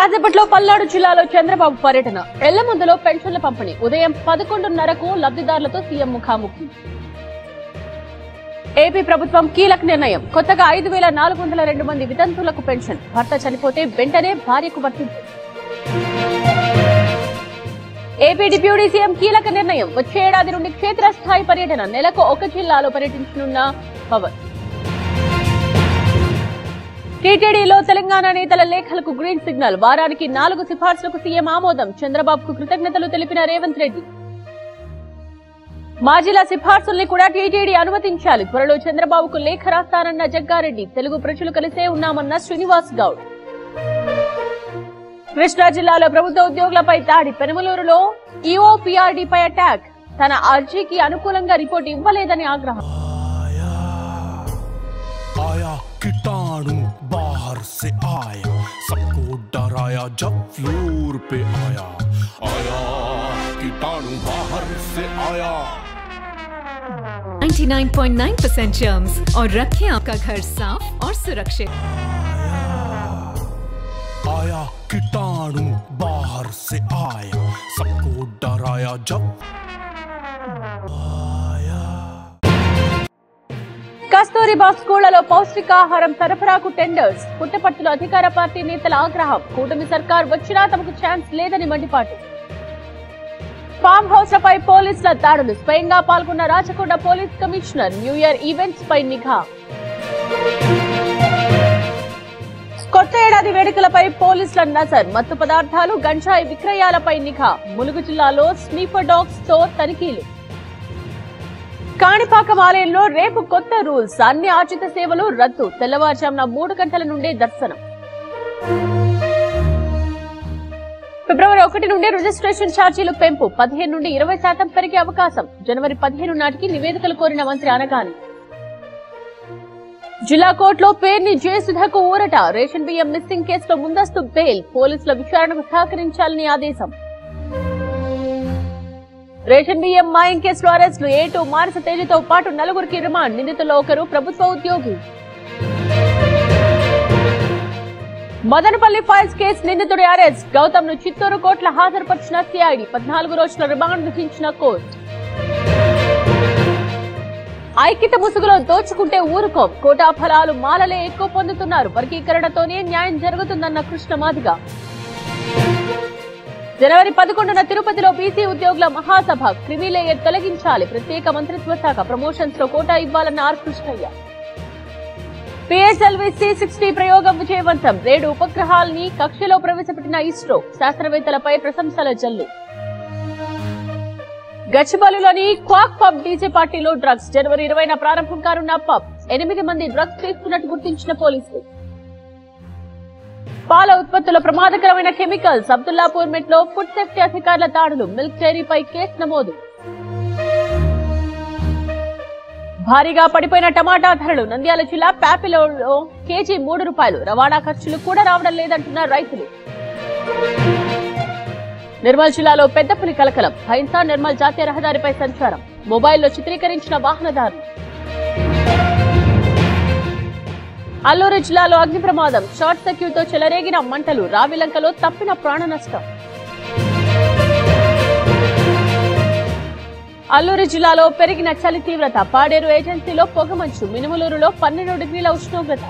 కాసేపట్లో పల్నాడు జిల్లాలో చంద్రబాబు పర్యటన. ఎల్లమందులో పెన్షన్ల పంపిణీ. ఉదయం 11:30కు లబ్ధిదారులతో సీఎం ముఖాముఖి. ఏపీ ప్రభుత్వం కీలక నిర్ణయం. కొత్తగా 5,402 మంది వితంతువులకు పెన్షన్. భర్త చనిపోతే వెంటనే భార్యకు వర్తింపు. ఏపీ డిప్యూటీ సీఎం కీలక నిర్ణయం. వచ్చే ఏడాది నుండి క్షేత్రస్థాయి పర్యటన. నెలకు ఒక జిల్లాలో పర్యటించనున్న పవన్. టీటీడీలో తెలంగాణ నేతల లేఖలకు గ్రీన్ సిగ్నల్. వారానికి 4 సిఫార్సులకు సీఎం ఆమోదం. చంద్రబాబుకు కృతజ్ఞతలు తెలిపిన రేవంత్ రెడ్డి. మాజీల సిఫార్సుల్ని కూడా టీటీడీ అనుమతించాలి. త్వరలో చంద్రబాబుకు లేఖ రాస్తానన్న జగ్గారెడ్డి. తెలుగు ప్రజలు కలిసే ఉన్నామన్న శ్రీనివాస్ గౌడ్. కృష్ణా జిల్లాలో ప్రభుత్వ ఉద్యోగులపై దాడి. పెనమలూరులో ఈఓపీఆర్డీపై అటాక్. తన అర్జీకి అనుకూలంగా రిపోర్ట్ ఇవ్వలేదని ఆగ్రహం. कीटाणु बाहर से आया, सबको डराया जब फ्लोर पे आया कीटाणु बाहर से आया। 99.9% जर्म्स और रखें आपका घर साफ और सुरक्षित। आया कीटाणु बाहर से आया, सबको डराया जब కస్తూరిబా స్కూళ్లలో పౌష్టికాహారం సరఫరాకు టెండర్స్. పుట్టపర్తిలో అధికార పార్టీ నేతల ఆగ్రహం. కూటమి సర్కార్ వచ్చినా తమకు ఛాన్స్ లేదని మండిపాటు. ఫామ్ హౌస్లపై పోలీసుల దాడులు. స్వయంగా పాల్గొన్న Rachakonda police commissioner. New year events పై నిఘా. కొత్త ఏడాది వేడుకలపై పోలీసుల నజర్. మత్తు పదార్థాలు, గంజాయి విక్రయాలపై నిఘా. ములుగు జిల్లాలో స్నీఫర్ డాగ్స్ తో తనిఖీలు. కాణిపాకం ఆలయంలో రేపు కొత్త రూల్స్. అన్ని ఆర్జిత సేవలు రద్దు. తెల్లవారుజామున 3 గంటల నుండే దర్శనం. ఫిబ్రవరి 1 నుండి రిజిస్ట్రేషన్ ఛార్జీలు పెంపు. 15 నుండి 20% పెరిగే అవకాశం. జనవరి 15 నాటికి నివేదికలు కోరిన మంత్రి అనగాని. జిల్లా కోర్టులో పేర్ని జయసుధకు ఊరట. రేషన్ బియ్యం మిస్సింగ్ కేసులో ముందస్తు బెయిల్. పోలీసుల విచారణకు సహకరించాలని ఆదేశం. రేషన్ బియ్యం మాయం కేసులో అరెస్టులు. ఏటూ మానస తేజతో పాటు 4గురికి రిమాండ్. నిందితుల్లో ఒకరు ప్రభుత్వ ఉద్యోగి. మదనపల్లి ఫైల్స్ కేసు నిందితుడి అరెస్ట్. గౌతమ్ ను చిత్తూరు కోర్టులో హాజరుపరిచిన సిఐడి. 14 రోజుల రిమాండ్ విధించిన కోర్టు. ఐక్యత ముసుగులో దోచుకుంటే ఊరుకోం. కోటా ఫలాలు మాలలే ఎక్కువ పొందుతున్నారు. వర్గీకరణతోనే న్యాయం జరుగుతుందన్న కృష్ణ మాదిగ. జనవరి 11న తిరుపతిలో బీసీ ఉద్యోగుల మహాసభ. క్రిమిలేయర్ తొలగించాలి. ప్రత్యేక మంత్రిత్వ శాఖ. ప్రమోషన్స్ లో కోటా ఇవ్వాలన్న ఆర్ కృష్ణయ్య. పిఎస్ఎల్వి C60 ప్రయోగం విజయవంతం. 7 ఉపగ్రహాల్ని కక్షలో ప్రవేశపెట్టిన ఇస్రో. శాస్త్రవేత్తలపై ప్రశంసల జల్లు. గచ్చిబౌలిలోని క్వాక్ పబ్ డీజే పార్టీలో డ్రగ్స్. జనవరి 20న ప్రారంభం కానున్న పబ్. 8 మంది డ్రగ్స్ తీసుకున్నట్టు గుర్తించిన పోలీసులు. పాల ఉత్పత్తుల ప్రమాదకరమైన కెమికల్స్. అబ్దుల్లాపూర్ మెట్లో ఫుడ్ సేఫ్టీ అధికారుల దాడులు. మిల్క్ డైరీపై కేసు నమోదు. భారీగా పడిపోయిన టమాటా ధరలు. నంద్యాల జిల్లా ప్యాపిలోలో కేజీ ₹3. రవాణా ఖర్చులు కూడా రావడం లేదంటున్న రైతులు. నిర్మల్ జిల్లాలో పెద్దపులి కలకలం. హైన్సా నిర్మల్ జాతీయ రహదారిపై సంచారం. మొబైల్లో చిత్రీకరించిన వాహనదారులు. అల్లూరు జిల్లాలో అగ్ని ప్రమాదం. షార్ట్ సర్క్యూట్ తో చెలరేగిన మంటలు. రావిలంకలో తప్పిన ప్రాణ నష్టం. అల్లూరు జిల్లాలో పెరిగిన చలి తీవ్రత. పాడేరు ఏజెన్సీలో పొగమంచు. మినుములూరులో 12 డిగ్రీల ఉష్ణోగ్రత.